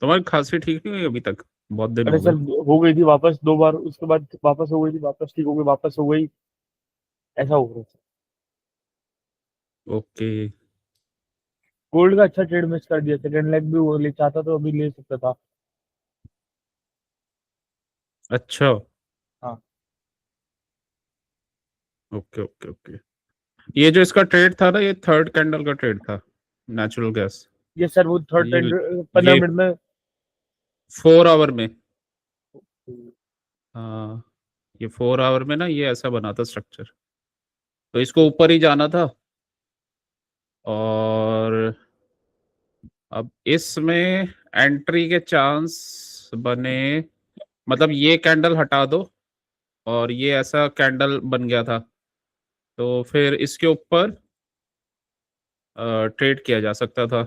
तुम्हारी खांसी ठीक नहीं हुई अभी तक? बहुत दिन अरे हो सर, गए। हो गई थी वापस 2 बार, उसके बाद वापस हो गई थी, वापस ठीक हो गई, वापस हो गई। ऐसा हो रहा है। ओके। गोल्ड का अच्छा ट्रेड मिस कर दिया, सेकंड लेग भी वो ले चाहता तो अभी ले सकता था। अच्छा। हाँ। Okay okay okay. ये जो इसका ट्रेड था ना, ये थर्ड कैंडल का ट्रेड था, नेचुरल गैस। ये सर वो थर्ड ये ट्रेंड 15 मिनट में। 4 आवर में। हाँ, ये 4 आवर में ना, ये ऐसा बना था स्ट्रक्चर। तो इसको ऊपर ही जाना था। और अब इसमें एंट्री के चांस बने, मतलब ये कैंडल हटा दो और ये ऐसा कैंडल बन गया था, तो फिर इसके ऊपर ट्रेड किया जा सकता था।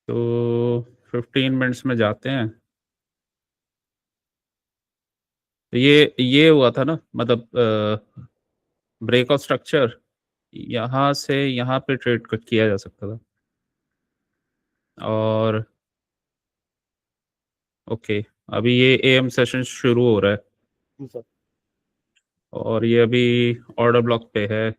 तो 15 मिनट्स में जाते हैं। तो ये हुआ था ना, मतलब ब्रेक ऑफ स्ट्रक्चर, यहाँ से यहाँ पे ट्रेड किया जा सकता था। और ओके, अभी ये एएम सेशन शुरू हो रहा है जी सर। और ये अभी ऑर्डर ब्लॉक पे है।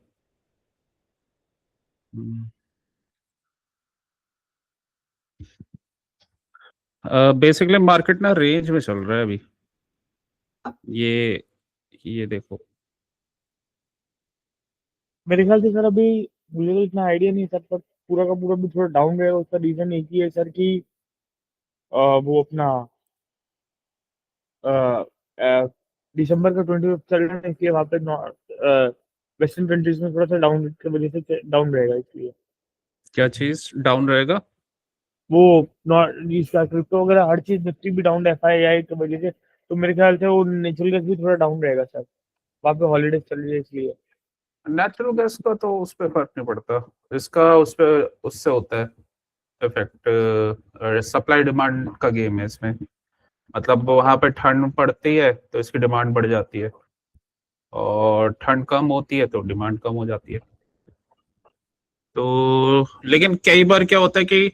बेसिकली मार्केट ना रेंज में चल रहा है अभी। ये देखो। मेरे ख्याल से सर अभी, मुझे तो इतना आइडिया नहीं सर, पर पूरा का पूरा भी थोड़ा डाउन रहेगा। उसका रीजन एक ही है सर कि वो अपना अ, अ, दिसंबर का 25 चल रहा है, इसलिए वहाँ पे वेस्टर्न कंट्रीज में थोड़ा सा डाउन की वजह से डाउन रहेगा इसलिए। क्या चीज डाउन रहेगा? वो नॉट इसका क्रिप्टो वगैरह हर चीज, निफ्टी भी डाउन, एफआईआई की वजह से। तो मेरे ख्याल से वो नेचुरल गैस भी थोड़ा डाउन रहेगा सर। वहाँ पे हॉलीडेज चल रही है इसलिए। नेचुरल गैस का तो उस पर फर्क नहीं पड़ता। इसका उस पे उससे होता है इफेक्ट। सप्लाई डिमांड का गेम है इसमें। मतलब वहां पे ठंड पड़ती है तो इसकी डिमांड बढ़ जाती है, और ठंड कम होती है तो डिमांड कम हो जाती है। तो लेकिन कई बार क्या होता है कि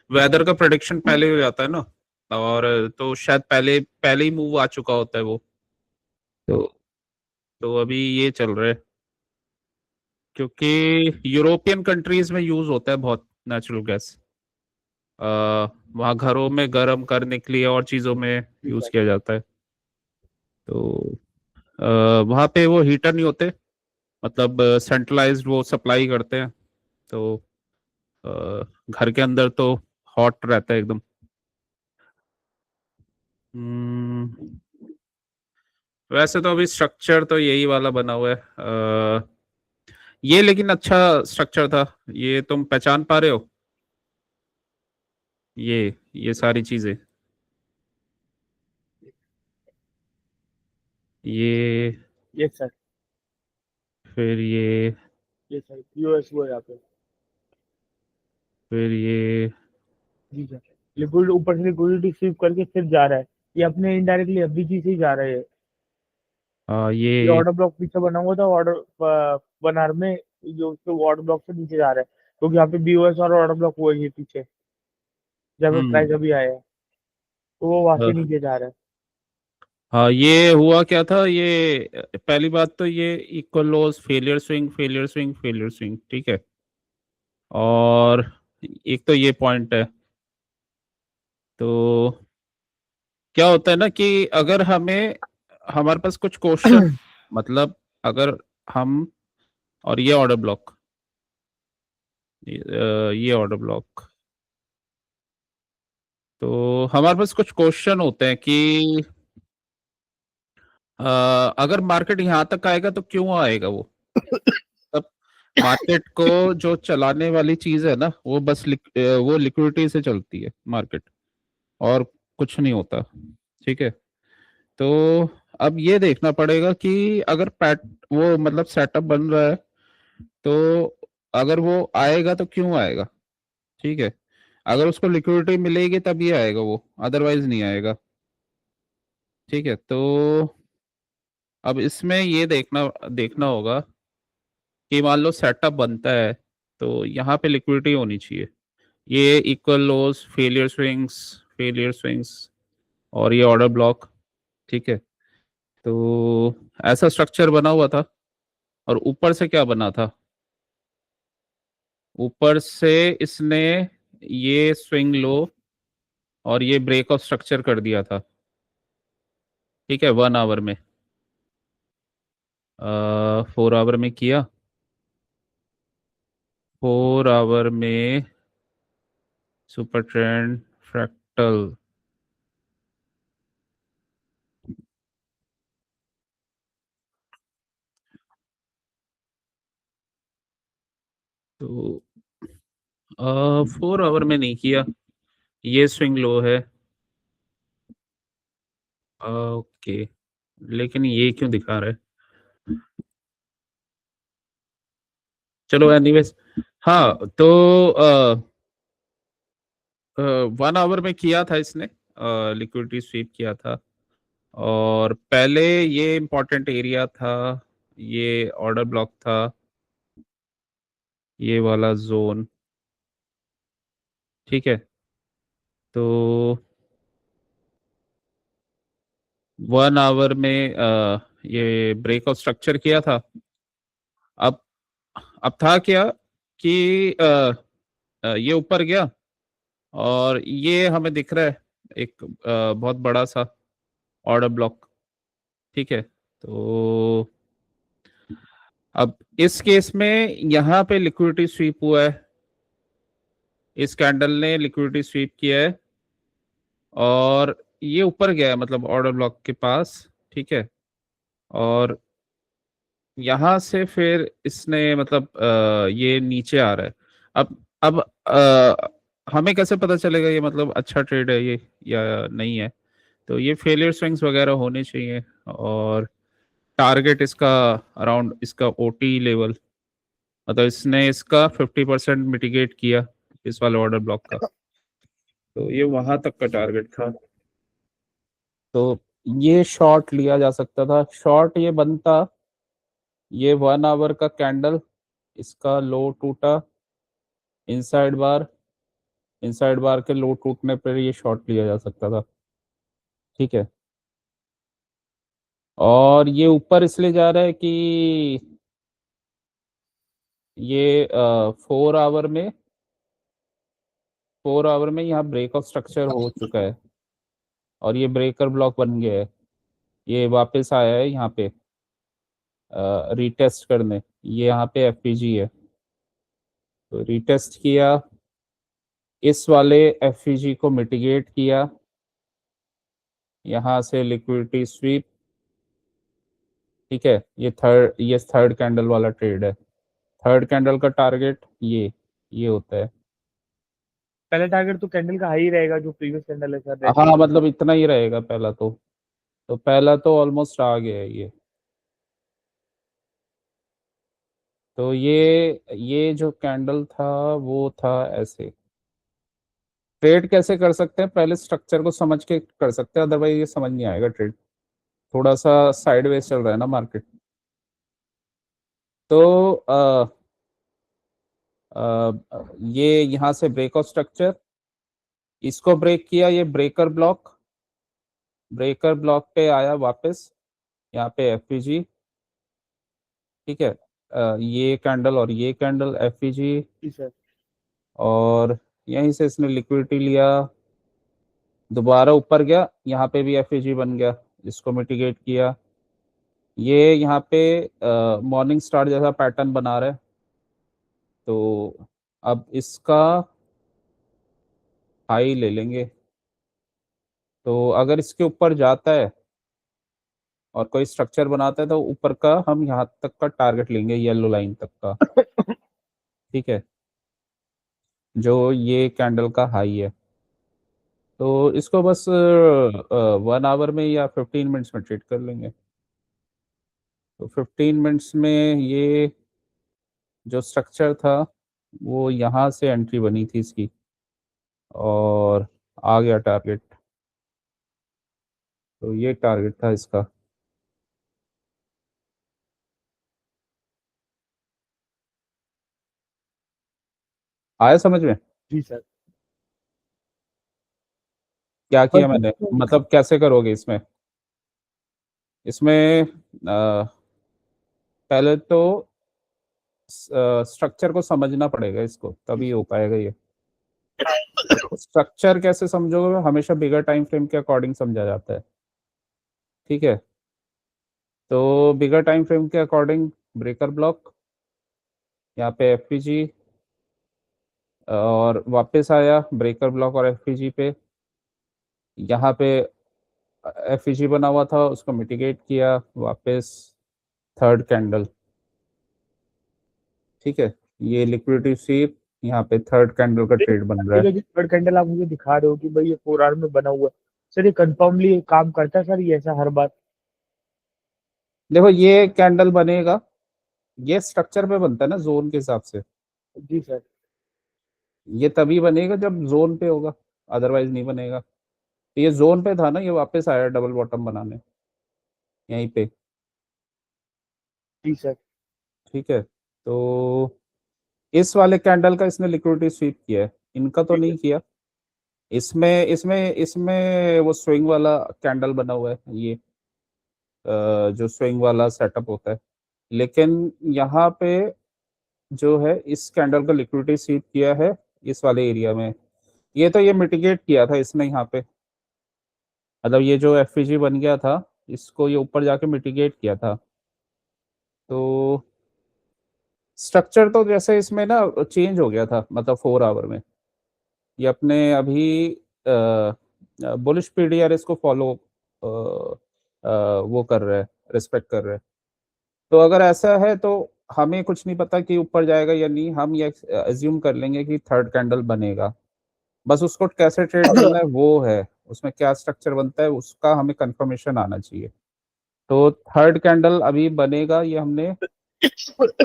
वेदर का प्रेडिक्शन पहले हो जाता है ना, और तो शायद पहले पहले ही मूव आ चुका होता है वो। तो अभी ये चल रहा है, क्योंकि यूरोपियन कंट्रीज में यूज होता है बहुत नेचुरल गैस। वहाँ घरों में गर्म करने के लिए और चीजों में जी यूज सर। किया जाता है। तो वहाँ पे वो हीटर नहीं होते, मतलब सेंट्रलाइज्ड वो सप्लाई करते हैं। तो अ, घर के अंदर तो हॉट रहता है एकदम। हम्म, वैसे तो अभी स्ट्रक्चर तो यही वाला बना हुआ है। ये लेकिन अच्छा स्ट्रक्चर था। ये तुम पहचान पा रहे हो? ये सारी चीजें, ये ये सर। फिर ये सर यूएस हुआ यहाँ पे। ये जी सर। लिक्विड ऊपर से लिक्विडिटी स्वीप करके फिर जा रहा है। ये अपने इनडायरेक्टली एफबीजी से ही जा रहे हैं। ये ये ऑर्डर ब्लॉक पीछे बना हुआ था, ऑर्डर बनार में। जो उसके ऑर्डर ब्लॉक से नीचे जा रहा है, क्योंकि यहाँ पे बीओएस और ऑर्डर ब्लॉक हुआ है ये पीछे, जहाँ पे प्राइस हम्म अभी आया है। तो वो वहां अ, से नीचे जा रहा है। हाँ, ये हुआ क्या था, ये पहली बात तो ये equal loss, failure swing, failure swing, failure swing, ठीक है। और एक तो ये पॉइंट है। तो क्या होता है ना कि अगर हमें, हमारे पास कुछ क्वेश्चन, मतलब अगर हम, और ये ऑर्डर ब्लॉक, ये ऑर्डर ब्लॉक, तो हमारे पास कुछ क्वेश्चन होते हैं कि अ, अगर मार्केट यहाँ तक आएगा तो क्यों आएगा वो। तब मार्केट को जो चलाने वाली चीज है ना, वो बस वो लिक्विडिटी से चलती है मार्केट, और कुछ नहीं होता, ठीक है। तो अब ये देखना पड़ेगा कि अगर पैट वो मतलब सेटअप बन रहा है, तो अगर वो आएगा तो क्यों आएगा, ठीक है। अगर उसको लिक्विडिटी मिलेगी तभी आएगा वो, अदरवाइज नहीं आएगा, ठीक है। तो अब इसमें ये देखना देखना होगा कि मान लो सेटअप बनता है तो यहाँ पे लिक्विडिटी होनी चाहिए। ये इक्वल लोस, फेलियर स्विंग्स और ये ऑर्डर ब्लॉक। ठीक है, तो ऐसा स्ट्रक्चर बना हुआ था। और ऊपर से क्या बना था, ऊपर से इसने ये स्विंग लो और ये ब्रेक ऑफ स्ट्रक्चर कर दिया था। ठीक है, 1 आवर में, 4 आवर में किया, 4 आवर में सुपर ट्रेंड फ्रैक्टल। तो 4 आवर में नहीं किया, ये स्विंग लो है। ओके, लेकिन ये क्यों दिखा रहा है, चलो एनीवेज। हाँ, तो 1 आवर में किया था इसने, लिक्विडिटी स्वीप किया था। और पहले ये इंपॉर्टेंट एरिया था, ये ऑर्डर ब्लॉक था, ये वाला जोन। ठीक है, तो 1 आवर में ये ब्रेक ऑफ स्ट्रक्चर किया था। अब अब था क्या कि ये ऊपर गया और ये हमें दिख रहा है एक बहुत बड़ा सा ऑर्डर ब्लॉक। ठीक है, तो अब इस केस में यहाँ पे लिक्विडिटी स्वीप हुआ है, इस कैंडल ने लिक्विडिटी स्वीप किया है और ये ऊपर गया है, मतलब ऑर्डर ब्लॉक के पास। ठीक है, और यहाँ से फिर इसने मतलब ये नीचे आ रहा है। अब हमें कैसे पता चलेगा ये मतलब अच्छा ट्रेड है ये या नहीं है। तो ये फेलियर स्विंग्स वगैरह होने चाहिए और टारगेट इसका अराउंड इसका ओटी लेवल, मतलब इसने इसका 50% मिटिगेट किया इस वाले ऑर्डर ब्लॉक का, तो ये वहां तक का टारगेट था। तो ये शॉर्ट लिया जा सकता था, शॉर्ट ये बनता, ये 1 आवर का कैंडल, इसका लो टूटा, इनसाइड बार, इनसाइड बार के लो टूटने पर ये शॉर्ट लिया जा सकता था। ठीक है, और ये ऊपर इसलिए जा रहा है कि ये 4 आवर में यहाँ ब्रेक ऑफ स्ट्रक्चर हो चुका है और ये ब्रेकर ब्लॉक बन गया है। ये वापस आया है यहाँ पे रीटेस्ट करने, ये यहाँ पे एफपीजी है, तो रीटेस्ट किया, इस वाले एफपीजी को मिटिगेट किया, यहाँ से लिक्विडिटी स्वीप। ठीक है, ये थर्ड कैंडल वाला ट्रेड है, थर्ड कैंडल का टारगेट ये होता है। पहला टारगेट तो कैंडल का हाई रहेगा जो प्रीवियस कैंडल है सर, हाँ, मतलब इतना ही रहेगा पहला तो पहला तो ऑलमोस्ट आ गया है ये। तो ये जो कैंडल था वो था ऐसे। ट्रेड कैसे कर सकते हैं, पहले स्ट्रक्चर को समझ के कर सकते हैं, अदरवाइज ये समझ नहीं आएगा ट्रेड, थोड़ा सा साइडवेज चल रहा है ना मार्केट। तो ये यहाँ से ब्रेक ऑफ स्ट्रक्चर, इसको ब्रेक किया, ये ब्रेकर ब्लॉक पे आया वापस, यहाँ पे एफपीजी। ठीक है, ये कैंडल और ये कैंडल एफपीजी, जी सर। और यहीं से इसने लिक्विडिटी लिया, दोबारा ऊपर गया, यहाँ पे भी एफएजी बन गया, इसको मिटिगेट किया। ये यहाँ पे मॉर्निंग स्टार जैसा पैटर्न बना रहा है, तो अब इसका हाई ले लेंगे। तो अगर इसके ऊपर जाता है और कोई स्ट्रक्चर बनाता है तो ऊपर का हम यहाँ तक का टारगेट लेंगे, येलो लाइन तक का। ठीक है, जो ये कैंडल का हाई है, तो इसको बस 1 आवर में या 15 मिनट्स में ट्रेड कर लेंगे। तो 15 मिनट्स में ये जो स्ट्रक्चर था वो यहाँ से एंट्री बनी थी इसकी और आ गया टारगेट, तो ये टारगेट था इसका। आया समझ में। जी सर। क्या और किया मैंने, मतलब कैसे करोगे इसमें? इसमें पहले तो स्ट्रक्चर को समझना पड़ेगा, इसको तभी हो पाएगा ये। स्ट्रक्चर कैसे समझोगे? हमेशा बिगर टाइम फ्रेम के अकॉर्डिंग समझा जाता है, ठीक है। तो बिगर टाइम फ्रेम के अकॉर्डिंग ब्रेकर ब्लॉक, यहाँ पे एफपीजी, और वापस आया ब्रेकर ब्लॉक और एफपीजी पे। यहाँ पे एफईजी बना हुआ था, उसको मिटिगेट किया, वापस थर्ड कैंडल, ठीक है। ये लिक्विडिटी स्वीप, यहाँ पे थर्ड कैंडल का ट्रेड बन रहा है। ये जो थर्ड कैंडल आप मुझे दिखा रहे हो कि भाई ये 4 आवर में बना हुआ है, सर ये कंफर्मली काम करता है सर, ये ऐसा हर बार? देखो ये कैंडल बनेगा, ये स्ट्रक्चर पे बनता है ना जोन के हिसाब से। जी सर। ये तभी बनेगा जब जोन पे होगा, अदरवाइज नहीं बनेगा। तो ये जोन पे था ना, ये वापस आया डबल बॉटम बनाने यहीं पे, जी सर। ठीक है। तो इस वाले कैंडल का इसने लिक्विडिटी स्वीप किया है, इनका तो ठीक नहीं है। किया। इसमें इसमें इसमें वो स्विंग वाला कैंडल बना हुआ है, ये जो स्विंग वाला सेटअप होता है। लेकिन यहाँ पे जो है इस कैंडल का लिक्विडिटी स्वीप किया है इस वाले एरिया में। ये तो ये मिटिगेट किया था इसने यहाँ पे, मतलब ये जो एफपीजी बन गया था, इसको ये ऊपर जाके मिटिगेट किया था। तो स्ट्रक्चर तो जैसे इसमें ना चेंज हो गया था, मतलब 4 आवर में। ये अपने अभी बुलिश पीडीआर इसको फॉलो वो कर रहा है, रिस्पेक्ट कर रहा है। तो अगर ऐसा है तो हमें कुछ नहीं पता कि ऊपर जाएगा या नहीं, हम ये एज्यूम कर लेंगे कि थर्ड कैंडल बनेगा। बस उसको कैसे ट्रेड करना है वो है, उसमें क्या स्ट्रक्चर बनता है उसका हमें कंफर्मेशन आना चाहिए। तो थर्ड कैंडल अभी बनेगा, ये हमने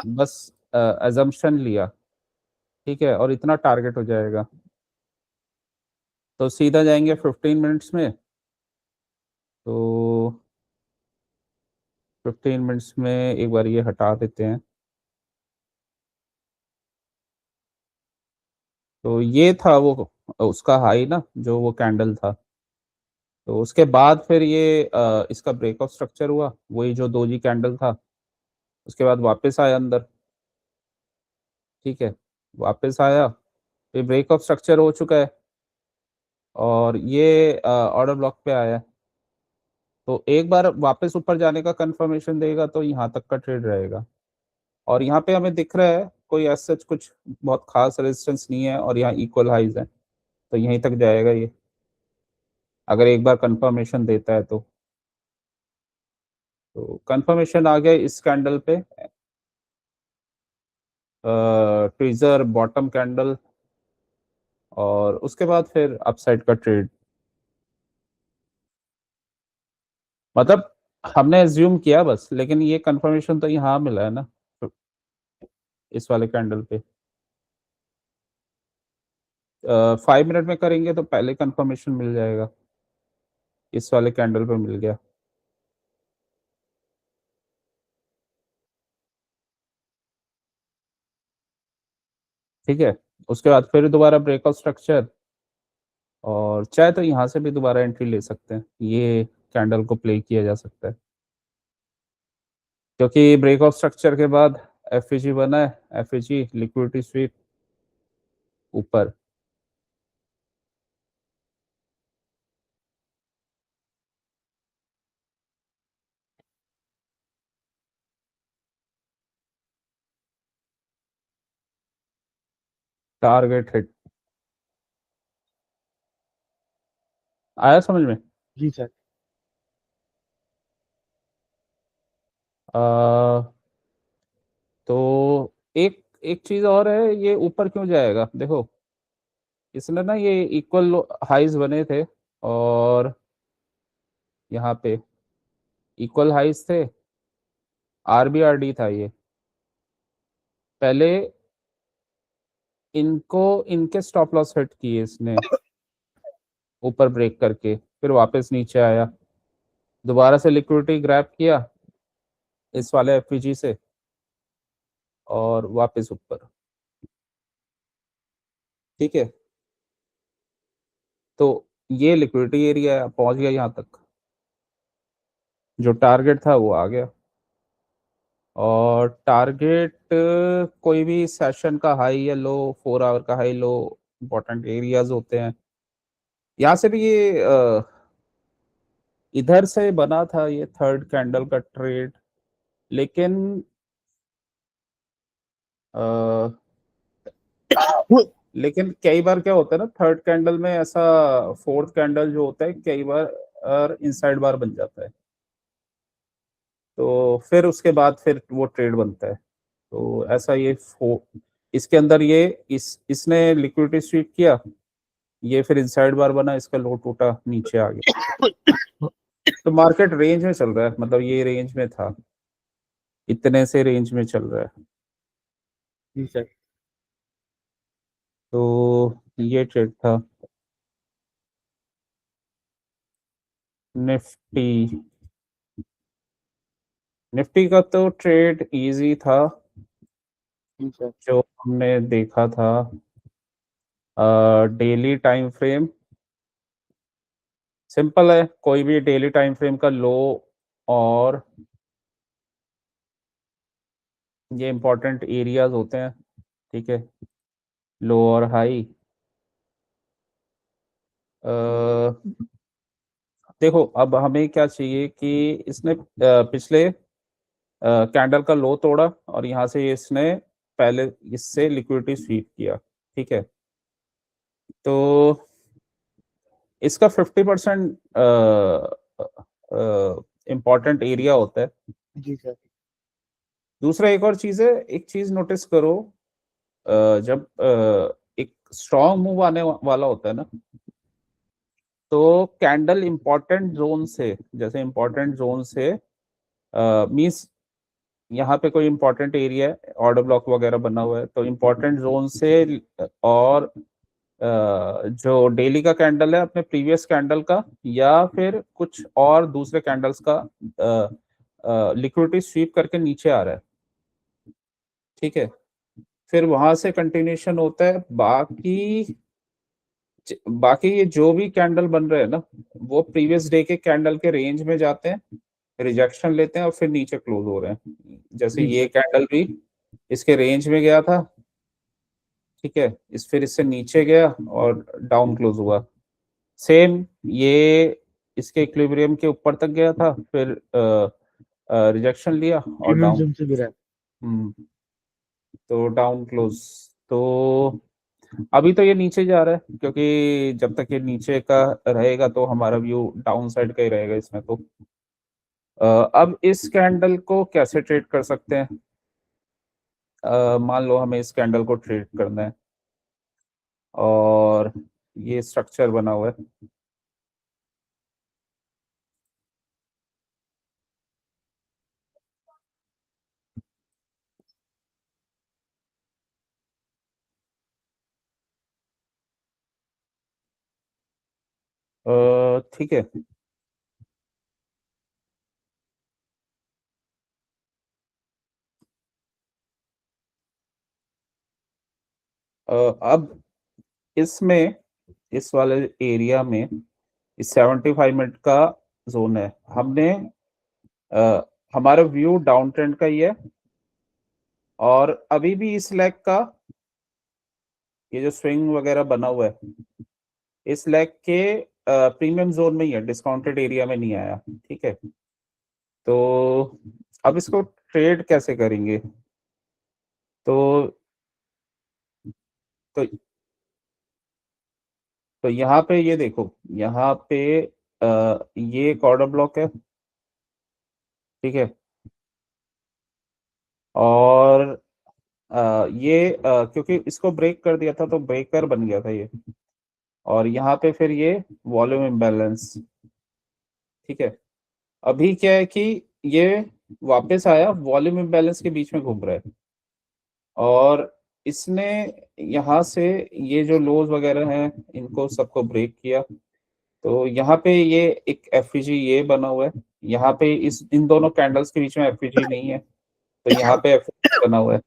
बस अजम्पशन लिया, ठीक है, और इतना टारगेट हो जाएगा। तो सीधा जाएंगे 15 मिनट्स में। तो 15 मिनट्स में एक बार ये हटा देते हैं। तो ये था वो उसका हाई ना, जो वो कैंडल था। तो उसके बाद फिर ये इसका ब्रेकआउट स्ट्रक्चर हुआ, वही जो दोजी कैंडल था। उसके बाद वापस आया अंदर, ठीक है, वापस आया, फिर ब्रेकआउट स्ट्रक्चर हो चुका है, और ये ऑर्डर ब्लॉक पे आया है। तो एक बार वापस ऊपर जाने का कंफर्मेशन देगा तो यहाँ तक का ट्रेड रहेगा। और यहाँ पे हमें दिख रहा है कोई एज सच कुछ बहुत खास रेजिस्टेंस नहीं है, और यहाँ इक्वल हाइज है, तो यहीं तक जाएगा ये, अगर एक बार कंफर्मेशन देता है तो। कंफर्मेशन आ गया इस कैंडल पे, ट्रीजर बॉटम कैंडल, और उसके बाद फिर अपसाइड का ट्रेड। मतलब हमने एज्यूम किया बस, लेकिन ये कंफर्मेशन तो यहाँ मिला है ना, तो इस वाले कैंडल पे 5 मिनट में करेंगे तो पहले कंफर्मेशन मिल जाएगा, इस वाले कैंडल पे मिल गया, ठीक है। उसके बाद फिर दोबारा ब्रेकआउट स्ट्रक्चर, और चाहे तो यहाँ से भी दोबारा एंट्री ले सकते हैं, ये कैंडल को प्ले किया जा सकता है, क्योंकि ब्रेकआउट स्ट्रक्चर के बाद एफईजी बना है, एफईजी लिक्विडिटी स्वीप ऊपर। टारगेट हिट आया समझ में? जी सर। आ, तो एक एक चीज और है, ये ऊपर क्यों जाएगा? देखो इसने ना ये इक्वल हाइज बने थे, और यहाँ पे इक्वल हाइज थे, आरबीआरडी था ये। पहले इनको इनके स्टॉप लॉस हिट किए इसने, ऊपर ब्रेक करके फिर वापस नीचे आया, दोबारा से लिक्विडिटी ग्रैब किया इस वाले एफपीजी से, और वापस ऊपर, ठीक है। तो ये लिक्विडिटी एरिया पहुंच गया यहाँ तक, जो टारगेट था वो आ गया। और टारगेट कोई भी सेशन का हाई या लो, 4 आवर का हाई लो, इंपॉर्टेंट एरियाज होते हैं। यहाँ से भी ये इधर से बना था ये थर्ड कैंडल का ट्रेड, लेकिन अ, लेकिन कई बार क्या होता है ना, थर्ड कैंडल में ऐसा फोर्थ कैंडल जो होता है कई बार इनसाइड बार बन जाता है, तो फिर उसके बाद फिर वो ट्रेड बनता है। तो ऐसा इसके अंदर ये इसने लिक्विडिटी स्वीप किया, ये फिर इनसाइड बार बना, इसका लो टूटा, नीचे आ गया। तो मार्केट रेंज में चल रहा है, मतलब ये रेंज में था, इतने से रेंज में चल रहा है। जी सर। तो ये ट्रेड था। निफ्टी, निफ्टी का तो ट्रेड इजी था, जी सर। जो हमने देखा था डेली टाइम फ्रेम। सिंपल है, कोई भी डेली टाइम फ्रेम का लो और ये इंपॉर्टेंट एरियाज होते हैं, ठीक है, लो और हाई। देखो अब हमें क्या चाहिए कि इसने पिछले कैंडल का लो तोड़ा और यहाँ से इसने पहले इससे लिक्विडिटी स्वीप किया, ठीक है। तो इसका 50% इम्पॉर्टेंट एरिया होता है। जी सर। दूसरा एक और चीज है, एक चीज नोटिस करो, जब एक स्ट्रॉन्ग मूव आने वाला होता है ना, तो कैंडल इंपॉर्टेंट जोन से, जैसे इंपॉर्टेंट जोन से मींस यहाँ पे कोई इंपॉर्टेंट एरिया है, ऑर्डर ब्लॉक वगैरह बना हुआ है, तो इंपॉर्टेंट जोन से और जो डेली का कैंडल है अपने प्रीवियस कैंडल का या फिर कुछ और दूसरे कैंडल्स का लिक्विडिटी स्वीप करके नीचे आ रहा है, ठीक है। फिर वहां से कंटिन्यूशन होता है, बाकी ये जो भी कैंडल बन रहे हैं ना, वो प्रीवियस डे के कैंडल के रेंज में जाते हैं, रिजेक्शन लेते हैं और फिर नीचे क्लोज हो रहे हैं। जैसे जी ये सर। कैंडल भी इसके रेंज में गया था, ठीक है, फिर इससे नीचे गया और डाउन क्लोज हुआ। सेम ये इसके इक्विलिब्रियम के ऊपर तक गया था, फिर रिजेक्शन लिया और प्रीमियम डाउन। जोन से गिरा है। तो डाउन क्लोज। तो अभी तो ये नीचे जा रहा है, क्योंकि जब तक ये नीचे का रहेगा तो हमारा व्यू डाउन साइड का ही रहेगा इसमें। तो अब इस कैंडल को कैसे ट्रेड कर सकते हैं? मान लो हमें इस कैंडल को ट्रेड करना है और ये स्ट्रक्चर बना हुआ है, ठीक है। अब इसमें इस वाले एरिया में इस 75 मिनट का जोन है, हमने अ, हमारा व्यू डाउन ट्रेंड का ही है, और अभी भी इस लेग का ये जो स्विंग वगैरह बना हुआ है, इस लेग के प्रीमियम जोन में ही है, डिस्काउंटेड एरिया में नहीं आया, ठीक है। तो अब इसको ट्रेड कैसे करेंगे? तो तो तो यहाँ पे ये देखो, यहाँ पे ये एक ऑर्डर ब्लॉक है, ठीक है, और क्योंकि इसको ब्रेक कर दिया था तो ब्रेकर बन गया था ये, और यहाँ पे फिर ये वॉल्यूम इम्बैलेंस, ठीक है। अभी क्या है कि ये वापस आया, वॉल्यूम इम्बैलेंस के बीच में घूम रहा है, और इसने यहाँ से ये जो लोज वगैरह हैं इनको सबको ब्रेक किया। तो यहाँ पे ये एक एफईजी ये बना हुआ है, यहाँ पे इन दोनों कैंडल्स के बीच में एफईजी नहीं है, तो यहाँ पे एफईजी बना हुआ है।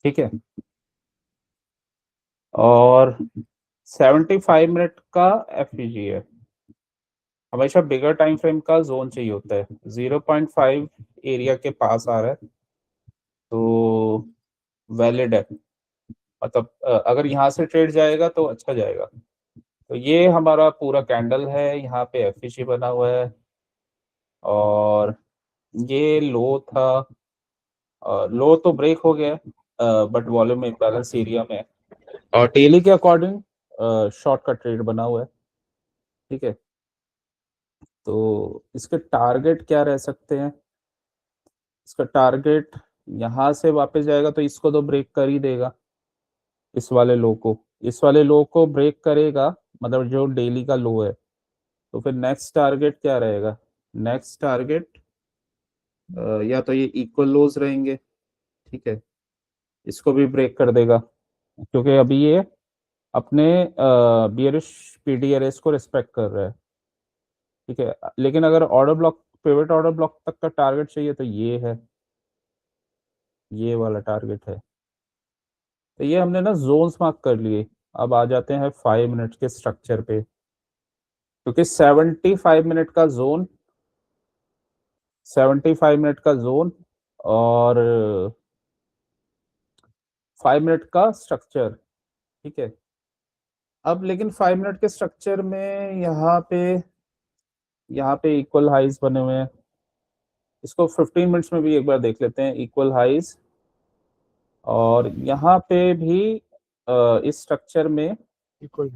ठीक है, और 75 मिनट का एफईजी है। हमेशा बिगर टाइम फ्रेम का जोन चाहिए होता है। 0.5 एरिया के पास आ रहा है तो वैलिड है, मतलब अगर यहाँ से ट्रेड जाएगा तो अच्छा जाएगा। तो ये हमारा पूरा कैंडल है, यहाँ पे एफईजी बना हुआ है और ये लो था। लो तो ब्रेक हो गया, बट वॉल्यूम इम्बैलेंस एरिया में है और डेली के अकॉर्डिंग शॉर्ट का ट्रेड बना हुआ है। ठीक है, तो इसके टारगेट क्या रह सकते हैं? इसका टारगेट यहाँ से वापस जाएगा तो इसको तो ब्रेक कर ही देगा, इस वाले लो को। इस वाले लो को ब्रेक करेगा, मतलब जो डेली का लो है। तो फिर नेक्स्ट टारगेट क्या रहेगा? नेक्स्ट टारगेट या तो ये इक्वल लोज रहेंगे, ठीक है, इसको भी ब्रेक कर देगा क्योंकि अभी ये अपने बियरिश पीडीआरएस को रिस्पेक्ट कर रहा है। ठीक है, लेकिन अगर order block, pivot order block तक का टारगेट चाहिए तो ये है, ये वाला टारगेट है। तो ये हमने ना जोन्स मार्क कर लिए। अब आ जाते हैं 5 मिनट के स्ट्रक्चर पे, क्योंकि 75 मिनट का जोन और 5 मिनट का स्ट्रक्चर। ठीक है, अब लेकिन 5 मिनट के स्ट्रक्चर में यहाँ पे इक्वल हाइज बने हुए हैं। इसको 15 मिनट्स में भी एक बार देख लेते हैं, इक्वल हाइज। और यहाँ पे भी इस स्ट्रक्चर में इक्वल।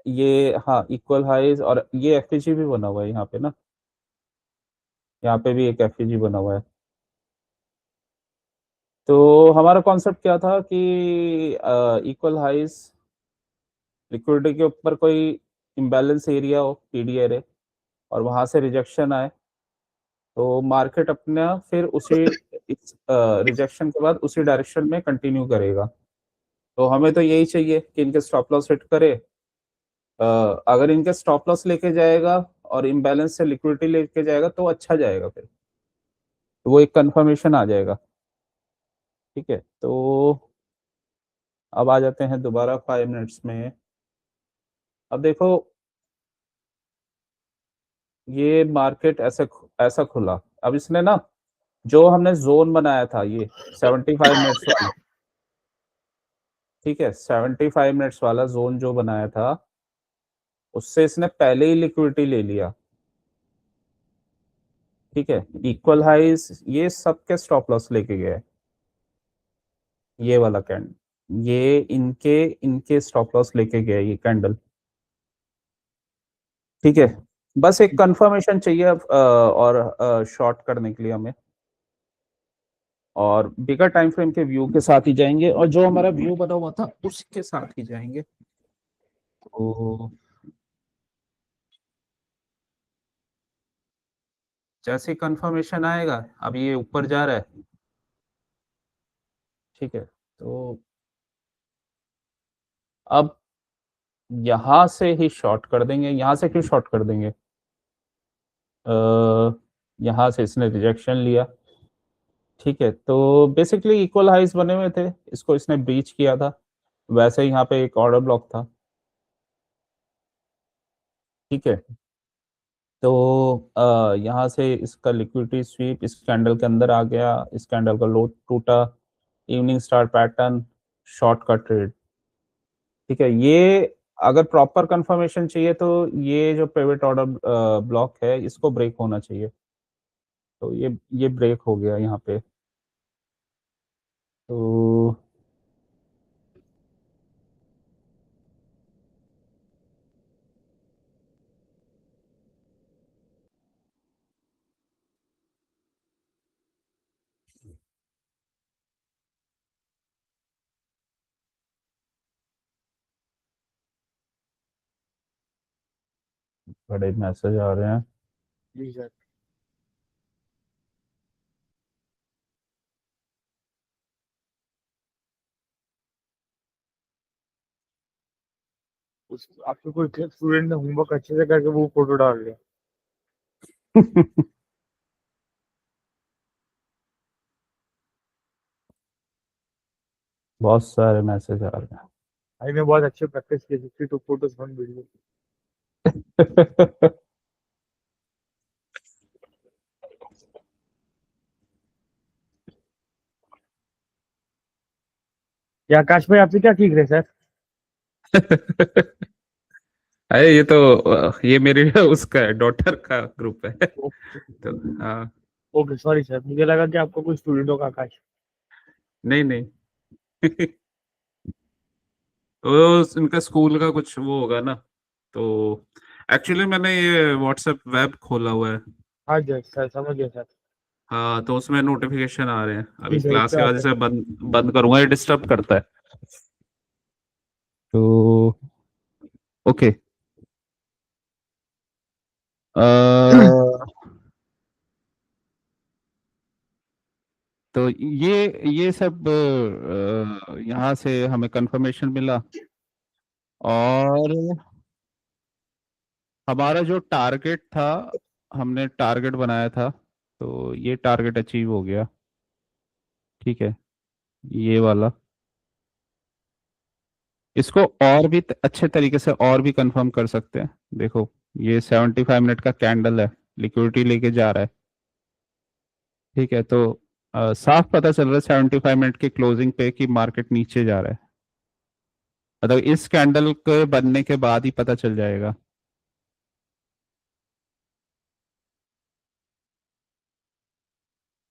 ये, हाँ, इक्वल हाइज और ये एफईजी भी बना हुआ है यहाँ पे ना, यहाँ पे भी एक एफईजी बना हुआ है। तो हमारा कॉन्सेप्ट क्या था कि इक्वल हाइज लिक्विडिटी के ऊपर कोई इम्बैलेंस एरिया हो, पीडीआर और वहां से रिजेक्शन आए तो मार्केट अपना फिर उसी इस रिजेक्शन के बाद उसी डायरेक्शन में कंटिन्यू करेगा। तो हमें तो यही चाहिए कि इनके स्टॉप लॉस हिट करे। अगर इनके स्टॉप लॉस लेके जाएगा और इम्बैलेंस से लिक्विडिटी लेके जाएगा तो अच्छा जाएगा, फिर तो वो एक कंफर्मेशन आ जाएगा। ठीक है, तो अब आ जाते हैं दोबारा 5 मिनट्स में। अब देखो, ये मार्केट ऐसे ऐसा खुला। अब इसने ना, जो हमने जोन बनाया था ये 75 मिनट्स वाला, ठीक है, 75 मिनट्स वाला जोन जो बनाया था उससे इसने पहले ही लिक्विडिटी ले लिया। ठीक है, इक्वल हाइज ये सबके स्टॉप लॉस लेके गया है, ये वाला कैंडल, ये इनके इनके स्टॉप लॉस लेके गया है ये कैंडल। ठीक है, बस एक कंफर्मेशन चाहिए अब, और शॉर्ट करने के लिए हमें, और बिगर टाइम फ्रेम के व्यू के साथ ही जाएंगे और जो हमारा व्यू बना हुआ था उसके साथ ही जाएंगे। तो जैसे कंफर्मेशन आएगा, अब ये ऊपर जा रहा है, ठीक है, तो अब यहां से ही शॉर्ट कर देंगे। यहां से क्यों शॉर्ट कर देंगे? यहां से इसने रिजेक्शन लिया, ठीक है, तो बेसिकली इक्वल हाइज बने हुए थे, इसको इसने ब्रीच किया था। वैसे ही यहाँ पे एक ऑर्डर ब्लॉक था। ठीक है, तो यहाँ से इसका लिक्विडिटी स्वीप इस कैंडल के अंदर आ गया, इस कैंडल का लो टूटा, इवनिंग स्टार पैटर्न, शॉर्ट का ट्रेड। ठीक है, ये अगर प्रॉपर कंफर्मेशन चाहिए तो ये जो पिवट ऑर्डर ब्लॉक है इसको ब्रेक होना चाहिए। तो ये ब्रेक हो गया यहाँ पे। तो बड़े मैसेज आ रहे हैं। जी सर। उस आपके कोई स्टूडेंट ने होमवर्क अच्छे से करके वो फोटो डाल दिया। बहुत सारे मैसेज आ रहे भाई मैं बहुत अच्छे प्रैक्टिस की 52 फोटोज वन वीडियो। हैं। या आकाश भाई आपसे क्या सीख रहे सर? अरे ये तो ये मेरी उसका है, डॉटर का ग्रुप है। तो हाँ। ओके सॉरी सर, मुझे लगा कि आपका कोई स्टूडेंट होगा आकाश। नहीं नहीं। तो इनका स्कूल का कुछ वो होगा ना। तो एक्चुअली मैंने ये व्हाट्सएप वेब खोला हुआ है। हाँ जी सर, समझ गया सर। हाँ, तो उसमें नोटिफिकेशन आ रहे हैं, जी अभी सर, इस क्लास पे की वजह आते से हैं। बंद बंद करूंगा, ये डिस्टर्ब करता है। तो ओके। तो ये सब यहाँ से हमें कंफर्मेशन मिला, और हमारा जो टारगेट था, हमने टारगेट बनाया था, तो ये टारगेट अचीव हो गया। ठीक है, ये वाला, इसको और भी अच्छे तरीके से और भी कंफर्म कर सकते हैं। देखो, ये 75 मिनट का कैंडल है, लिक्विडिटी लेके जा रहा है। ठीक है, तो साफ पता चल रहा है 75 मिनट की क्लोजिंग पे कि मार्केट नीचे जा रहा है। मतलब इस कैंडल के बनने के बाद ही पता चल जाएगा।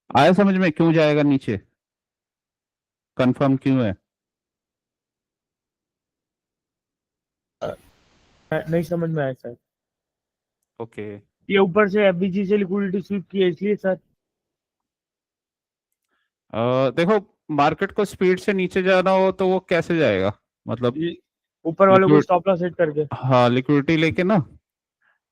आया समझ में क्यों जाएगा नीचे, कंफर्म क्यों है? नहीं समझ में आया सर। ओके। ये ऊपर से एफबीजी से लिक्विडिटी स्वीप की है इसलिए सर। देखो, मार्केट को स्पीड से नीचे जाना हो तो वो कैसे जाएगा? मतलब ये ऊपर वाले को लिक्विड, स्टॉप लॉस सेट करके। हाँ, लिक्विडिटी लेके ना।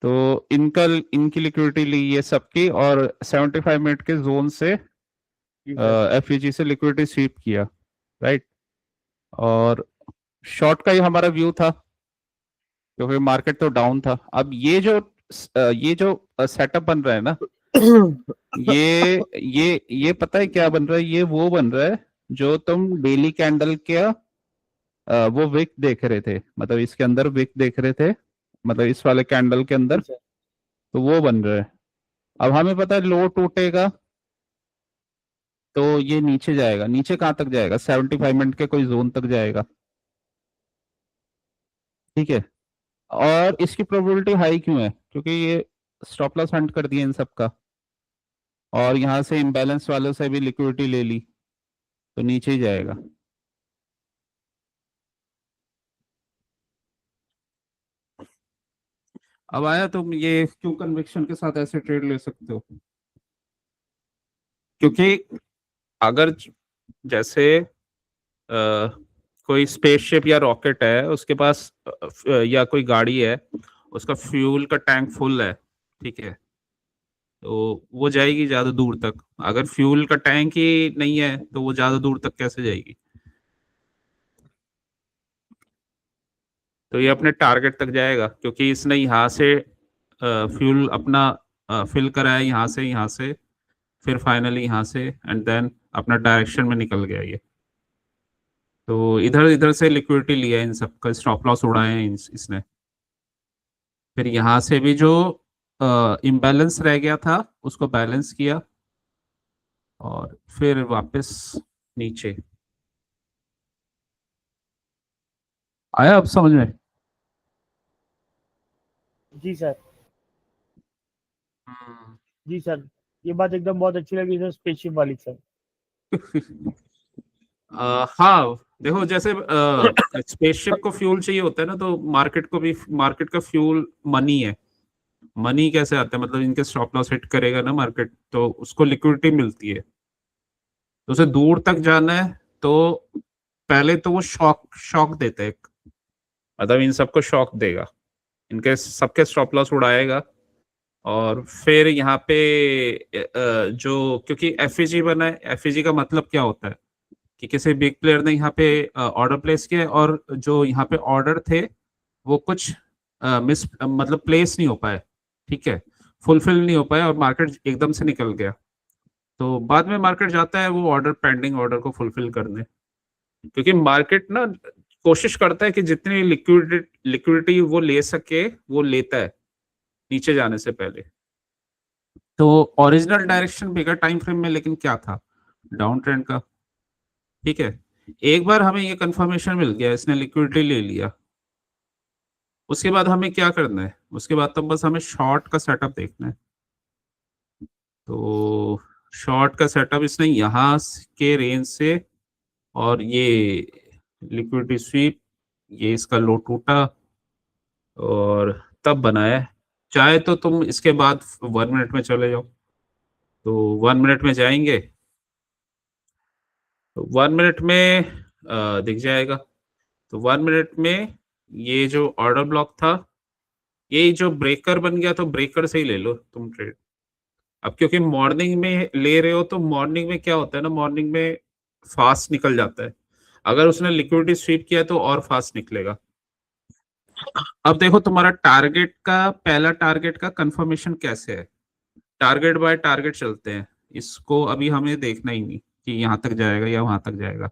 तो इनकी लिक्विडिटी ली ये सबकी, और 75 मिनट के जोन से जी सर। एफईजी से लिक्विडिटी स्वीप किया, राइट। और शॉर्ट का ही हमारा व्यू था, क्योंकि मार्केट तो डाउन था। अब ये जो सेटअप बन रहा है ना, ये पता है क्या बन रहा है? ये वो बन रहा है जो तुम डेली कैंडल के वो विक देख रहे थे, मतलब इसके अंदर विक देख रहे थे, मतलब इस वाले कैंडल के अंदर। जी सर। तो वो बन रहा है। अब हमें पता है लो टूटेगा तो ये नीचे जाएगा। नीचे कहाँ तक जाएगा? 75 मिनट के कोई जोन तक जाएगा। ठीक है, और इसकी प्रोबेबिलिटी हाई क्यों है? क्योंकि ये स्टॉप लॉस हंट कर दिया इन सब का, और यहाँ से इम्बैलेंस वालों से भी लिक्विडिटी ले ली, तो नीचे ही जाएगा। अब आया, तुम ये क्यों कन्विक्शन के साथ ऐसे ट्रेड ले सकते हो? क्योंकि अगर जैसे कोई स्पेसशिप या रॉकेट है, उसके पास या कोई गाड़ी है, उसका फ्यूल का टैंक फुल है, ठीक है, तो वो जाएगी ज्यादा दूर तक। अगर फ्यूल का टैंक ही नहीं है तो वो ज्यादा दूर तक कैसे जाएगी? तो ये अपने टारगेट तक जाएगा, क्योंकि इसने यहाँ से फ्यूल अपना फिल करा है, यहाँ से, फिर फाइनली यहाँ से, एंड देन अपना डायरेक्शन में निकल गया ये। तो इधर इधर से लिक्विडिटी लिया है, इन सबका स्टॉप लॉस उड़ाए हैं इसने। फिर यहाँ से भी जो इम्बैलेंस रह गया था उसको बैलेंस किया, और फिर वापस नीचे आया। अब समझ में? जी सर। हम्म। जी सर, ये बात एकदम बहुत अच्छी लगी सर, स्पेसशिप वाली सर। हाँ, देखो, जैसे स्पेसशिप को फ्यूल चाहिए होता है ना, तो मार्केट को भी, मार्केट का फ्यूल मनी है। मनी कैसे आता है? मतलब इनके स्टॉप लॉस हिट करेगा ना मार्केट, तो उसको लिक्विडिटी मिलती है। तो उसे दूर तक जाना है, तो पहले तो वो शॉक शॉक देता है मतलब इन सबको शॉक देगा, इनके सबके स्टॉप लॉस उड़ाएगा। और फिर यहाँ पे जो, क्योंकि एफईजी बना है, एफईजी का मतलब क्या होता है कि किसी बिग प्लेयर ने यहाँ पे ऑर्डर प्लेस किया है, और जो यहाँ पे ऑर्डर थे वो कुछ मिस मतलब प्लेस नहीं हो पाए, ठीक है, फुलफिल नहीं हो पाए, और मार्केट एकदम से निकल गया। तो बाद में मार्केट जाता है वो ऑर्डर, पेंडिंग ऑर्डर को फुलफिल करने। क्योंकि मार्केट ना कोशिश करता है कि जितनी लिक्विडिटी वो ले सके वो लेता है नीचे जाने से पहले। तो ओरिजिनल डायरेक्शन बिगर टाइम फ्रेम में लेकिन क्या था, डाउन ट्रेंड का। ठीक है, एक बार हमें ये कंफर्मेशन मिल गया, इसने लिक्विडिटी ले लिया, उसके बाद हमें क्या करना है, उसके बाद तो बस हमें शॉर्ट का सेटअप देखना है। तो शॉर्ट का सेटअप इसने यहाँ के रेंज से, और ये लिक्विडिटी स्वीप, ये इसका लो टूटा और तब बनाया। चाहे तो तुम इसके बाद 1 मिनट में चले जाओ, तो 1 मिनट में जाएंगे तो 1 मिनट में दिख जाएगा। तो 1 मिनट में ये जो ऑर्डर ब्लॉक था, ये जो ब्रेकर बन गया, तो ब्रेकर से ही ले लो तुम ट्रेड। अब क्योंकि मॉर्निंग में ले रहे हो, तो मॉर्निंग में क्या होता है ना, मॉर्निंग में फास्ट निकल जाता है। अगर उसने लिक्विडिटी स्वीप किया तो और फास्ट निकलेगा। अब देखो तुम्हारा टारगेट का, पहला टारगेट का कंफर्मेशन कैसे है, टारगेट बाय टारगेट चलते हैं। इसको अभी हमें देखना ही नहीं कि यहाँ तक जाएगा या वहां तक जाएगा।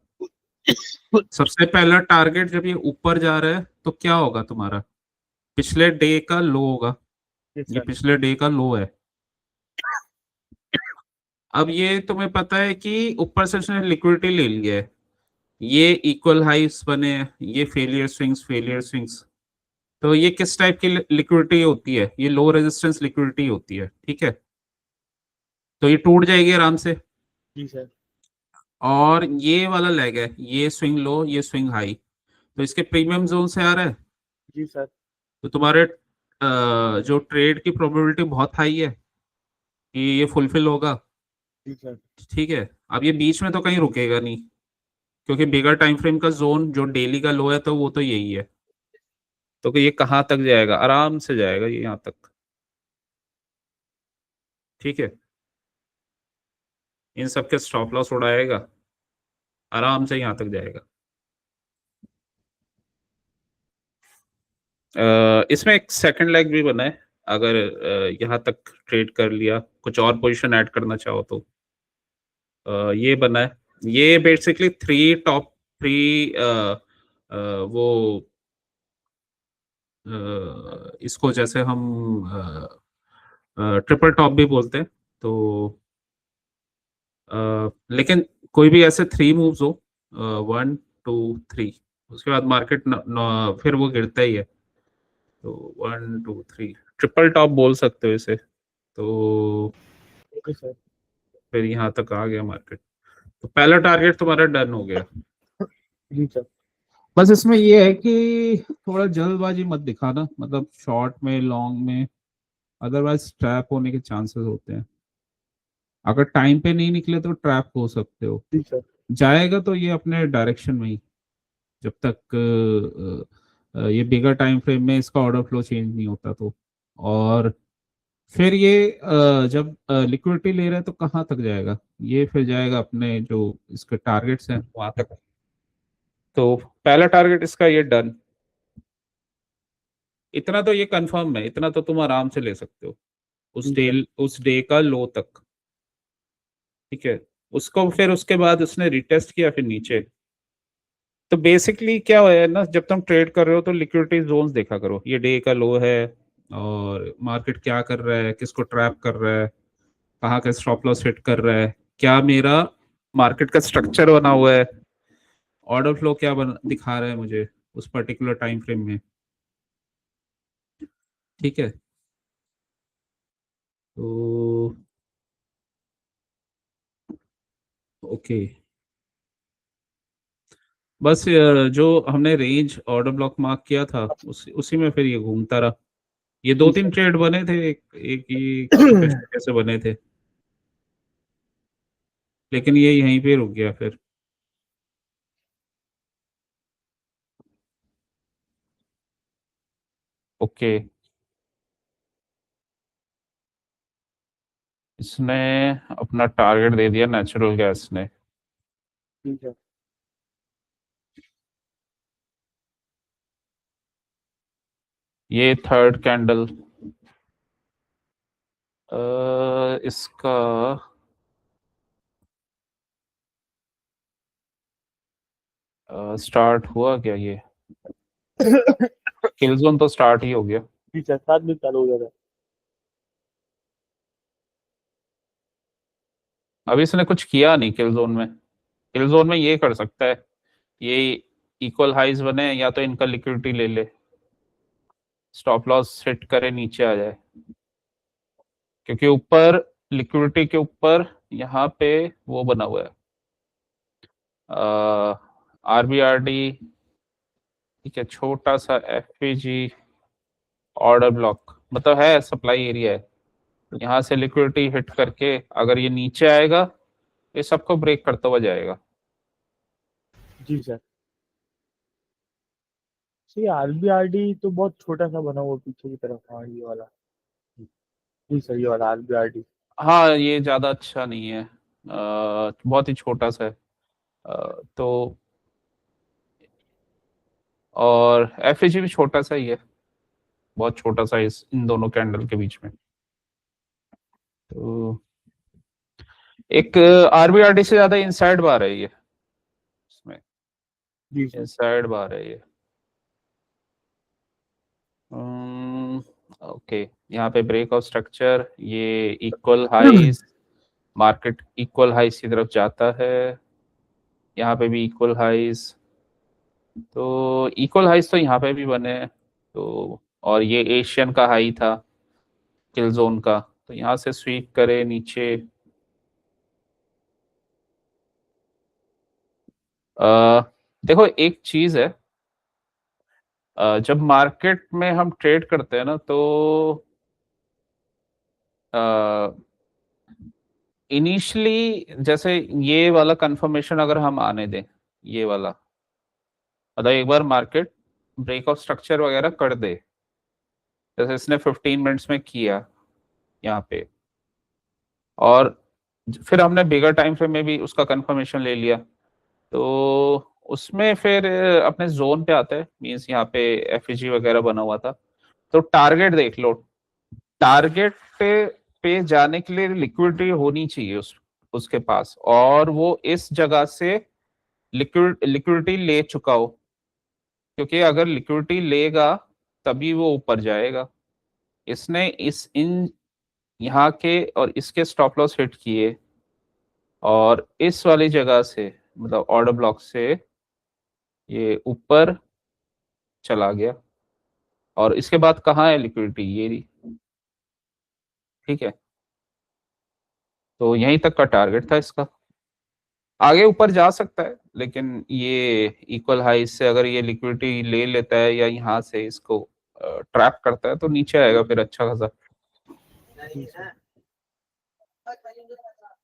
सबसे पहला टारगेट जब ये ऊपर जा रहा है तो क्या होगा तुम्हारा, पिछले डे का लो होगा। जी ये सर। पिछले डे का लो है। अब ये तुम्हें पता है कि ऊपर से उसने लिक्विडिटी ले लिया है, ये इक्वल हाइस बने हैं, ये फेलियर स्विंग्स, फेलियर स्विंग्स। तो ये किस टाइप की लिक्विडिटी होती है, ये लो रेजिस्टेंस लिक्विडिटी होती है। ठीक है, तो ये टूट जाएगी आराम से। जी सर। और ये वाला लेग है, ये स्विंग लो, ये स्विंग हाई, तो इसके प्रीमियम जोन से आ रहा है। जी सर। तो तुम्हारे जो ट्रेड की प्रोबेबिलिटी बहुत हाई है कि ये फुलफिल होगा। जी सर। ठीक है, अब ये बीच में तो कहीं रुकेगा नहीं, क्योंकि बिगर टाइम फ्रेम का जोन जो डेली का लो है तो वो तो यही है। तो कि ये कहाँ तक जाएगा, आराम से जाएगा ये यहाँ तक। ठीक है, इन सब के स्टॉप लॉस उड़ाएगा, आराम से यहाँ तक जाएगा। इसमें एक सेकंड लेग भी बना है, अगर यहाँ तक ट्रेड कर लिया, कुछ और पोजीशन ऐड करना चाहो तो ये बना है। ये बेसिकली थ्री टॉप, थ्री वो इसको जैसे हम ट्रिपल टॉप भी बोलते हैं। तो लेकिन कोई भी ऐसे 3 मूव्स हो, 1 2 3, उसके बाद मार्केट फिर वो गिरता ही है। तो 1 2 3 ट्रिपल टॉप बोल सकते हो इसे। तो ओके सर। फिर यहाँ तक आ गया मार्केट, तो पहला टारगेट तुम्हारा डन हो गया। जी सर। बस इसमें ये है कि थोड़ा जल्दबाजी मत दिखाना, मतलब शॉर्ट में लॉन्ग में, अदरवाइज ट्रैप होने के चांसेस होते हैं। अगर टाइम पे नहीं निकले तो ट्रैप हो सकते हो। जी सर। जाएगा तो ये अपने डायरेक्शन में ही, जब तक ये बिगर टाइम फ्रेम में इसका ऑर्डर फ्लो चेंज नहीं होता तो। और फिर ये जब लिक्विडिटी ले रहा है तो कहाँ तक जाएगा, ये फिर जाएगा अपने जो इसके टारगेट्स हैं वहां तक। तो पहला टारगेट इसका ये डन। इतना तो ये कंफर्म है, इतना तो तुम आराम से ले सकते हो, जी सर। उस डे का लो तक। ठीक है, उसको फिर उसके बाद उसने रिटेस्ट किया फिर नीचे। तो बेसिकली क्या है ना, जब तुम ट्रेड कर रहे हो तो लिक्विडिटी जोन्स देखा करो, ये डे का लो है और मार्केट क्या कर रहा है, किसको ट्रैप कर रहा है, कहाँ का स्टॉप लॉस हिट कर रहा है, क्या मेरा मार्केट का स्ट्रक्चर बना हुआ है, ऑर्डर फ्लो क्या दिखा रहा है मुझे उस पर्टिकुलर टाइम फ्रेम में। ठीक है, तो ओके, बस जो हमने रेंज ऑर्डर ब्लॉक मार्क किया था उसी में फिर ये घूमता रहा। ये दो जी तीन सर। ट्रेड बने थे, एक ये छोटे छोटे से बने थे, लेकिन ये यहीं पे रुक गया फिर। ओके, इसने अपना टारगेट दे दिया नेचुरल गैस ने। जी सर। ये थर्ड कैंडल इसका स्टार्ट हुआ क्या ये? किल जोन तो स्टार्ट ही हो गया। जी सर, 7 बजे चालू हो जाएगा। अभी इसने कुछ किया नहीं किल जोन में। किल जोन में ये कर सकता है, ये इक्वल हाइज बने या तो इनका लिक्विडिटी ले ले, स्टॉप लॉस हिट करे, नीचे आ जाए। क्योंकि ऊपर लिक्विडिटी के ऊपर यहाँ पे वो बना हुआ है, आरबीआरडी, ठीक है, छोटा सा एफपीजी ऑर्डर ब्लॉक, मतलब है सप्लाई एरिया है। यहाँ से लिक्विडिटी हिट करके अगर ये नीचे आएगा, ये सबको ब्रेक करता हुआ जाएगा। जी सर। सही, आरबीआरडी तो बहुत छोटा सा बना हुआ पीछे की तरफ। हाँ ये वाला। जी सर, ये वाला आरबीआरडी। हाँ ये ज्यादा अच्छा नहीं है, बहुत ही छोटा सा है। तो और एफएजी भी छोटा सा ही है, बहुत छोटा सा इस इन दोनों कैंडल के बीच में। तो एक आरबीआरडी से ज्यादा इनसाइड बार है ये, इसमें जी सर। इनसाइड बार है ये। ओके, यहाँ पे ब्रेक ऑफ स्ट्रक्चर, ये equal highs, market equal highs की तरफ जाता है। यहाँ पे भी इक्वल हाइज, तो इक्वल हाइज तो यहाँ पे भी बने हैं। तो और ये एशियन का हाई था किल जोन का, तो यहाँ से स्वीप करे नीचे। अ, देखो एक चीज है, जब मार्केट में हम ट्रेड करते हैं ना, तो इनिशियली जैसे ये वाला कंफर्मेशन अगर हम आने दें, ये वाला, मतलब एक बार मार्केट ब्रेक ऑफ स्ट्रक्चर वगैरह कर दे, जैसे इसने 15 मिनट्स में किया यहाँ पे, और फिर हमने बिगर टाइम फ्रेम में भी उसका कंफर्मेशन ले लिया, तो उसमें फिर अपने जोन पे आते हैं, मीन्स यहाँ पे एफईजी वगैरह बना हुआ था, तो टारगेट देख लो। टारगेट पे जाने के लिए लिक्विडिटी होनी चाहिए उसके पास, और वो इस जगह से लिक्विडिटी ले चुका हो, क्योंकि अगर लिक्विडिटी लेगा तभी वो ऊपर जाएगा। इसने इस इन यहाँ के और इसके स्टॉप लॉस हिट किए, और इस वाली जगह से, मतलब ऑर्डर ब्लॉक से ये ऊपर चला गया, और इसके बाद कहाँ है लिक्विडिटी, ये रही, ठीक है। तो यहीं तक का टारगेट था इसका, आगे ऊपर जा सकता है, लेकिन ये इक्वल हाई से अगर ये लिक्विडिटी ले लेता है या यहाँ से इसको ट्रैप करता है, तो नीचे आएगा फिर अच्छा खासा। जी सर।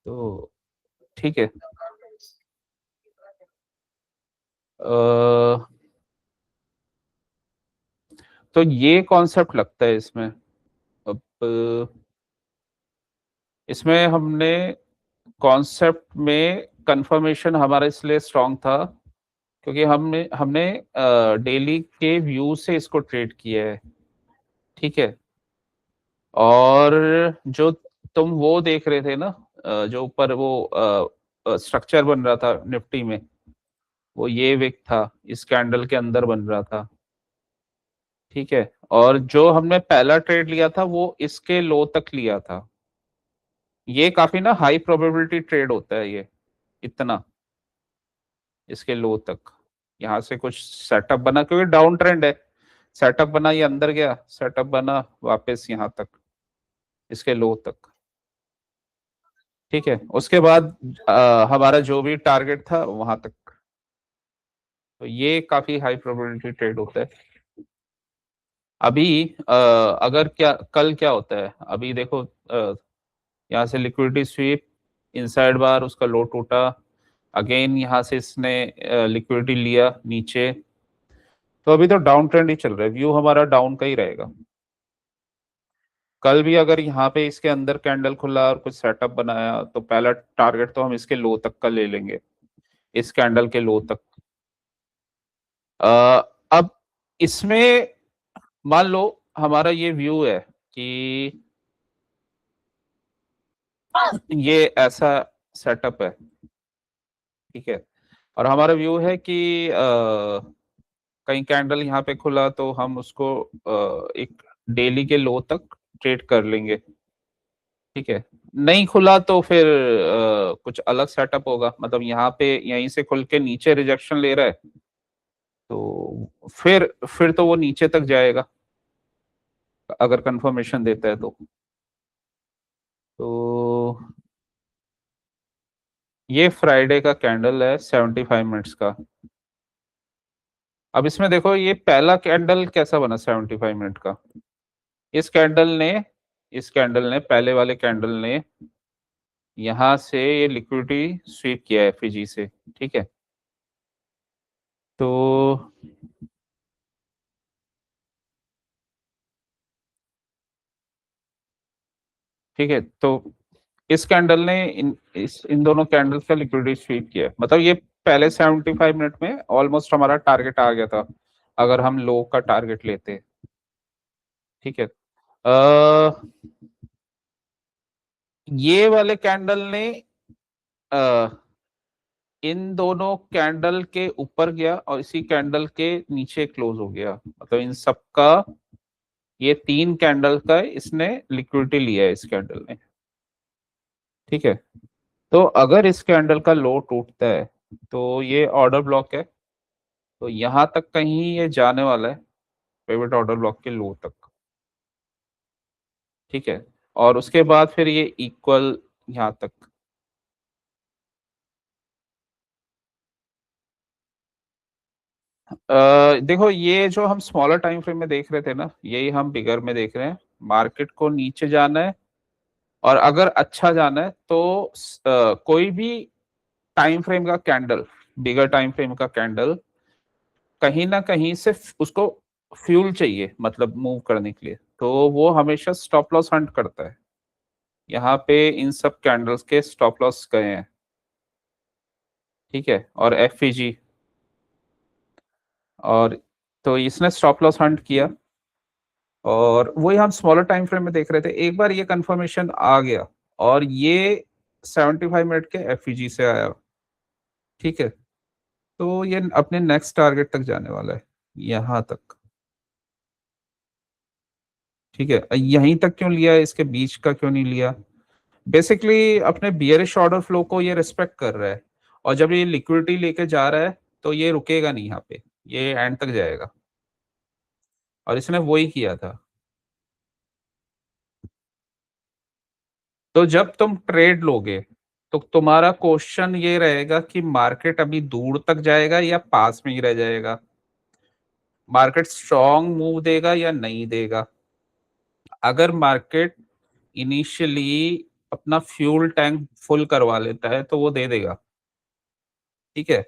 तो ठीक है। अ, तो ये कॉन्सेप्ट लगता है इसमें। अब इसमें हमने कॉन्सेप्ट में कंफर्मेशन हमारा इसलिए स्ट्रांग था क्योंकि हमने हमने डेली के व्यू से इसको ट्रेड किया है, ठीक है। और जो तुम वो देख रहे थे ना, जो ऊपर वो स्ट्रक्चर बन रहा था निफ्टी में, वो ये विक था, इस कैंडल के अंदर बन रहा था, ठीक है। और जो हमने पहला ट्रेड लिया था वो इसके लो तक लिया था। ये काफी ना हाई प्रोबेबिलिटी ट्रेड होता है ये, इतना, इसके लो तक, यहाँ से कुछ सेटअप बना, क्योंकि डाउन ट्रेंड है, सेटअप बना, ये अंदर गया, सेटअप बना, वापस यहाँ तक, इसके लो तक, ठीक है। उसके बाद हमारा जो भी टारगेट था वहां तक। तो ये काफी हाई प्रोबेबिलिटी ट्रेड होता है। अभी अगर क्या कल क्या होता है, अभी देखो, यहाँ से लिक्विडिटी स्वीप, इनसाइड बार, उसका लो टूटा, अगेन यहाँ से इसने लिक्विडिटी लिया नीचे, तो अभी तो डाउन ट्रेंड ही चल रहा है, व्यू हमारा डाउन का ही रहेगा। कल भी अगर यहाँ पे इसके अंदर कैंडल खुला और कुछ सेटअप बनाया, तो पहला टारगेट तो हम इसके लो तक का ले लेंगे, इस कैंडल के लो तक। अब इसमें मान लो हमारा ये व्यू है कि ये ऐसा सेटअप है, ठीक है। और हमारा व्यू है कि कहीं कैंडल यहाँ पे खुला तो हम उसको एक डेली के लो तक ट्रेड कर लेंगे। ठीक है, नहीं खुला तो फिर कुछ अलग सेटअप होगा, मतलब यहाँ पे यहीं से खुल के नीचे रिजेक्शन ले रहा है तो फिर तो वो नीचे तक जाएगा अगर कंफर्मेशन देता है तो ये फ्राइडे का कैंडल है 75 मिनट्स का। अब इसमें देखो ये पहला कैंडल कैसा बना 75 मिनट का। इस कैंडल ने इस कैंडल ने पहले वाले कैंडल ने यहाँ से ये लिक्विडिटी स्वीप किया है एफईजी से। ठीक है, तो ठीक है, तो इस कैंडल ने इन दोनों कैंडल्स का लिक्विडिटी स्वीप किया है। मतलब ये पहले 75 मिनट में ऑलमोस्ट हमारा टारगेट आ गया था अगर हम लो का टारगेट लेते। ठीक है, ये वाले कैंडल ने इन दोनों कैंडल के ऊपर गया और इसी कैंडल के नीचे क्लोज हो गया। मतलब इन सब का, ये 3 कैंडल का इसने लिक्विडिटी लिया है इस कैंडल ने। ठीक है, तो अगर इस कैंडल का लो टूटता है तो ये ऑर्डर ब्लॉक है, तो यहां तक कहीं ये जाने वाला है, पिवट ऑर्डर ब्लॉक के लो तक। ठीक है, और उसके बाद फिर ये इक्वल यहां तक। देखो ये जो हम स्मॉलर टाइम फ्रेम में देख रहे थे ना, यही हम बिगर में देख रहे हैं। मार्केट को नीचे जाना है और अगर अच्छा जाना है तो कोई भी टाइम फ्रेम का कैंडल, बिगर टाइम फ्रेम का कैंडल कहीं ना कहीं से उसको फ्यूल चाहिए, मतलब मूव करने के लिए, तो वो हमेशा स्टॉप लॉस हंट करता है। यहाँ पे इन सब कैंडल्स के स्टॉप लॉस गए हैं। ठीक है, और एफईजी, और तो इसने स्टॉप लॉस हंट किया और वही हम स्मॉलर टाइम फ्रेम में देख रहे थे। एक बार ये कंफर्मेशन आ गया और ये 75 मिनट के एफईजी से आया। ठीक है, तो ये अपने नेक्स्ट टारगेट तक जाने वाला है, यहाँ तक। ठीक है, यहीं तक क्यों लिया, इसके बीच का क्यों नहीं लिया? बेसिकली अपने बियरिश ऑर्डर फ्लो को ये रिस्पेक्ट कर रहा है, और जब ये लिक्विडिटी लेके जा रहा है तो ये रुकेगा नहीं यहाँ पे, ये एंड तक जाएगा, और इसने वही किया था। तो जब तुम ट्रेड लोगे तो तुम्हारा क्वेश्चन ये रहेगा कि मार्केट अभी दूर तक जाएगा या पास में ही रह जाएगा, मार्केट स्ट्रॉन्ग मूव देगा या नहीं देगा। अगर मार्केट इनिशियली अपना फ्यूल टैंक फुल करवा लेता है तो वो दे देगा। ठीक है,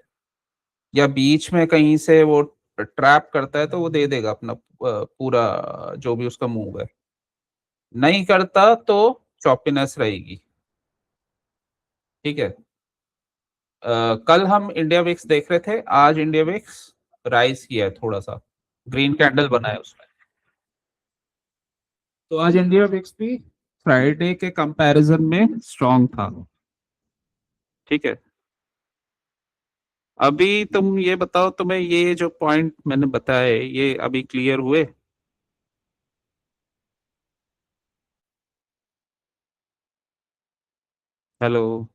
या बीच में कहीं से वो ट्रैप करता है तो वो दे देगा अपना पूरा जो भी उसका मूव है। नहीं करता तो चॉपीनेस रहेगी। ठीक है, कल हम इंडिया विक्स देख रहे थे, आज इंडिया विक्स राइज किया है थोड़ा सा, ग्रीन कैंडल बना है उसमें। तो आज इंडिया विक्स भी फ्राइडे के कंपैरिजन में स्ट्रांग था। ठीक है, अभी तुम ये बताओ, तुम्हें ये जो पॉइंट मैंने बताए ये अभी क्लियर हुए? हेलो।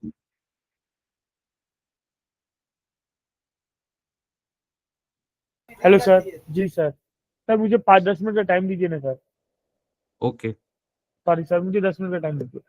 Hello sir. जी सर। सर मुझे 5-10 मिनट का टाइम दीजिए ना सर। ओके। सॉरी सर, मुझे 10 मिनट का टाइम दीजिए।